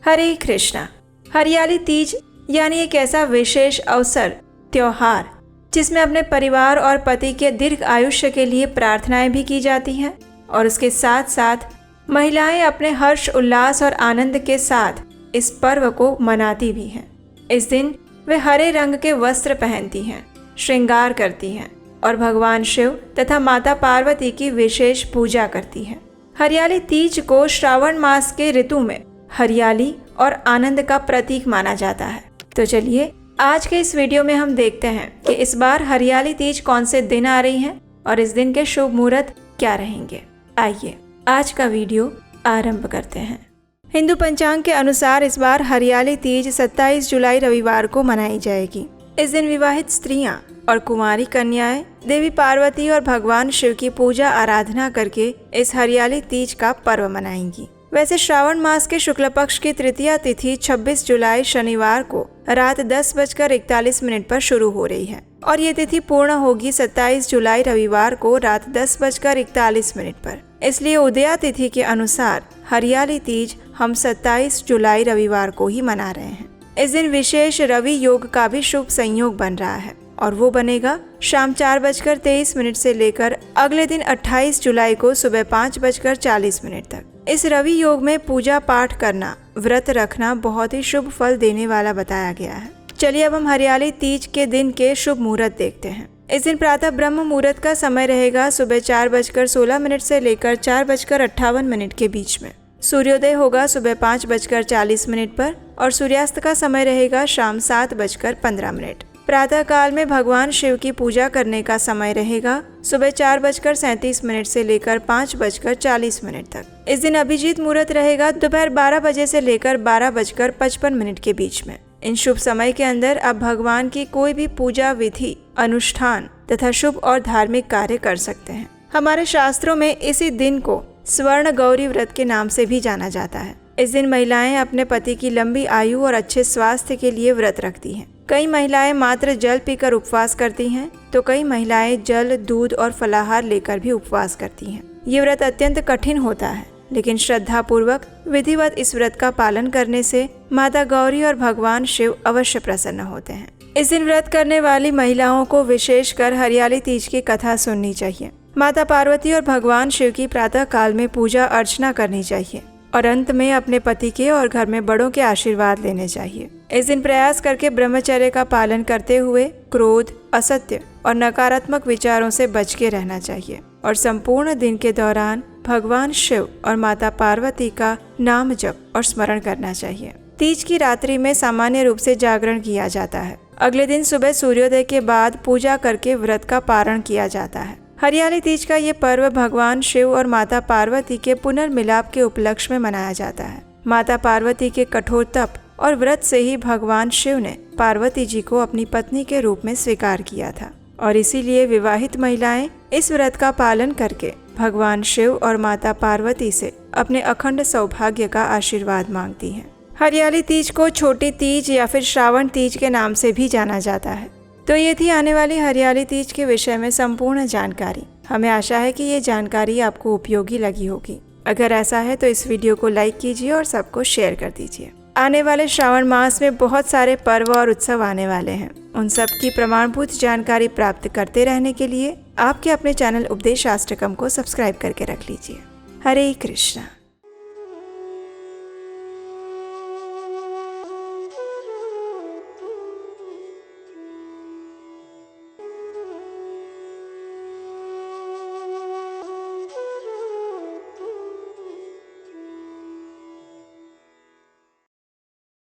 हरे कृष्णा। हरियाली तीज यानी एक ऐसा विशेष अवसर, त्योहार, जिसमें अपने परिवार और पति के दीर्घ आयुष्य के लिए प्रार्थनाएं भी की जाती हैं और उसके साथ साथ महिलाएं अपने हर्ष उल्लास और आनंद के साथ इस पर्व को मनाती भी हैं। इस दिन वे हरे रंग के वस्त्र पहनती हैं, श्रृंगार करती हैं और भगवान शिव तथा माता पार्वती की विशेष पूजा करती हैं। हरियाली तीज को श्रावण मास के ऋतु में हरियाली और आनंद का प्रतीक माना जाता है। तो चलिए आज के इस वीडियो में हम देखते हैं कि इस बार हरियाली तीज कौन से दिन आ रही है और इस दिन के शुभ मुहूर्त क्या रहेंगे। आइए आज का वीडियो आरंभ करते हैं। हिंदू पंचांग के अनुसार इस बार हरियाली तीज 27 जुलाई रविवार को मनाई जाएगी। इस दिन विवाहित स्त्रियां और कुंवारी कन्याएं देवी पार्वती और भगवान शिव की पूजा आराधना करके इस हरियाली तीज का पर्व मनाएंगी। वैसे श्रावण मास के शुक्ल पक्ष की तृतीया तिथि 26 जुलाई शनिवार को रात 10:41 पर शुरू हो रही है और ये तिथि पूर्ण होगी 27 जुलाई रविवार को रात 10:41 पर। इसलिए उदया तिथि के अनुसार हरियाली तीज हम 27 जुलाई रविवार को ही मना रहे हैं। इस दिन विशेष रवि योग का भी शुभ संयोग बन रहा है और वो बनेगा शाम 4:23 से लेकर अगले दिन 28 जुलाई को सुबह 5:40 तक। इस रवि योग में पूजा पाठ करना, व्रत रखना बहुत ही शुभ फल देने वाला बताया गया है। चलिए अब हम हरियाली तीज के दिन के शुभ मुहूर्त देखते हैं। इस दिन प्रातः ब्रह्म मुहूर्त का समय रहेगा सुबह 4:16 से लेकर 4:58 के बीच में। सूर्योदय होगा सुबह 5:40 पर और सूर्यास्त का समय रहेगा शाम 7:15। प्रातः काल में भगवान शिव की पूजा करने का समय रहेगा सुबह 4:37 से लेकर 5:40 तक। इस दिन अभिजीत मुहूर्त रहेगा दोपहर 12 बजे से लेकर 12:55 के बीच में। इन शुभ समय के अंदर आप भगवान की कोई भी पूजा विधि, अनुष्ठान तथा शुभ और धार्मिक कार्य कर सकते हैं। हमारे शास्त्रों में इसी दिन को स्वर्ण गौरी व्रत के नाम से भी जाना जाता है। इस दिन महिलाएं अपने पति की लंबी आयु और अच्छे स्वास्थ्य के लिए व्रत रखती हैं। कई महिलाएं मात्र जल पीकर उपवास करती हैं, तो कई महिलाएं जल, दूध और फलाहार लेकर भी उपवास करती हैं। ये व्रत अत्यंत कठिन होता है, लेकिन श्रद्धा पूर्वक विधिवत इस व्रत का पालन करने से माता गौरी और भगवान शिव अवश्य प्रसन्न होते हैं। इस दिन व्रत करने वाली महिलाओं को विशेषकर हरियाली तीज की कथा सुननी चाहिए। माता पार्वती और भगवान शिव की प्रातः काल में पूजा अर्चना करनी चाहिए और अंत में अपने पति के और घर में बड़ों के आशीर्वाद लेने चाहिए। इस दिन प्रयास करके ब्रह्मचर्य का पालन करते हुए क्रोध, असत्य और नकारात्मक विचारों से बच के रहना चाहिए और संपूर्ण दिन के दौरान भगवान शिव और माता पार्वती का नाम जप और स्मरण करना चाहिए। तीज की रात्रि में सामान्य रूप से जागरण किया जाता है। अगले दिन सुबह सूर्योदय के बाद पूजा करके व्रत का पारण किया जाता है। हरियाली तीज का ये पर्व भगवान शिव और माता पार्वती के पुनर्मिलाप के उपलक्ष्य में मनाया जाता है। माता पार्वती के कठोर तप और व्रत से ही भगवान शिव ने पार्वती जी को अपनी पत्नी के रूप में स्वीकार किया था और इसीलिए विवाहित महिलाएं इस व्रत का पालन करके भगवान शिव और माता पार्वती से अपने अखंड सौभाग्य का आशीर्वाद मांगती हैं। हरियाली तीज को छोटी तीज या फिर श्रावण तीज के नाम से भी जाना जाता है। तो ये थी आने वाली हरियाली तीज के विषय में संपूर्ण जानकारी। हमें आशा है कि ये जानकारी आपको उपयोगी लगी होगी। अगर ऐसा है तो इस वीडियो को लाइक कीजिए और सबको शेयर कर दीजिए। आने वाले श्रावण मास में बहुत सारे पर्व और उत्सव आने वाले हैं। उन सब की प्रमाणभूत जानकारी प्राप्त करते रहने के लिए आपके अपने चैनल उपदेश शास्त्रकम को सब्सक्राइब करके रख लीजिए। हरे कृष्णा।